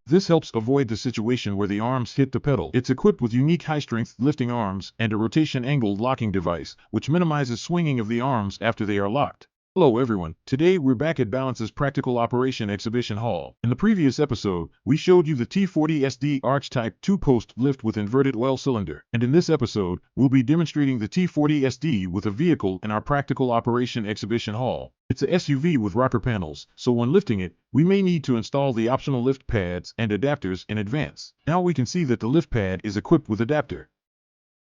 This helps avoid the situation where the arms hit the pedal. It's equipped with unique high-strength lifting arms and a rotation-angled locking device, which minimizes swinging of the arms after they are locked. Hello everyone, today we're back at Balance's Practical Operation Exhibition Hall. In the previous episode, we showed you the T40SD arch-type 2-post lift with inverted oil cylinder, and in this episode, we'll be demonstrating the T40SD with a vehicle in our Practical Operation Exhibition Hall. It's a SUV with rocker panels, so when lifting it, we may need to install the optional lift pads and adapters in advance. Now we can see that the lift pad is equipped with adapter.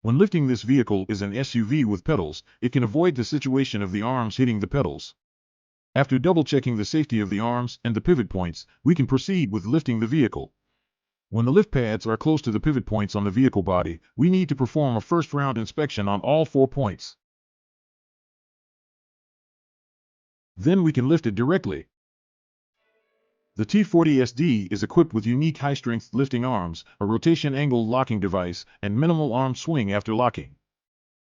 When lifting this vehicle is an SUV with pedals, it can avoid the situation of the arms hitting the pedals. After double-checking the safety of the arms and the pivot points, we can proceed with lifting the vehicle. When the lift pads are close to the pivot points on the vehicle body, we need to perform a first-round inspection on all 4 points. Then we can lift it directly. The T40SD is equipped with unique high-strength lifting arms, a rotation-angled locking device, and minimal arm swing after locking.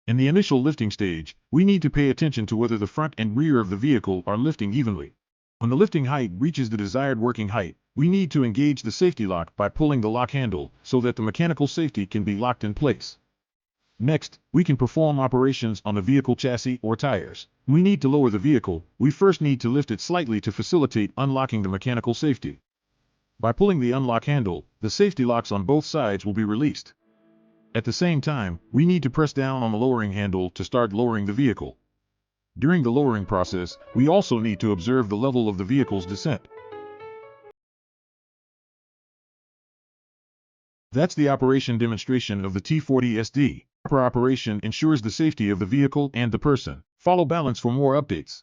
In the initial lifting stage, we need to pay attention to whether the front and rear of the vehicle are lifting evenly. When the lifting height reaches the desired working height, we need to engage the safety lock by pulling the lock handle so that the mechanical safety can be locked in place. Next, we can perform operations on the vehicle chassis or tires. We need to lower the vehicle. We first need to lift it slightly to facilitate unlocking the mechanical safety. By pulling the unlock handle, the safety locks on both sides will be released. At the same time, we need to press down on the lowering handle to start lowering the vehicle. During the lowering process, we also need to observe the level of the vehicle's descent. That's the operation demonstration of the T40SD. Proper operation ensures the safety of the vehicle and the person. Follow Balance for more updates.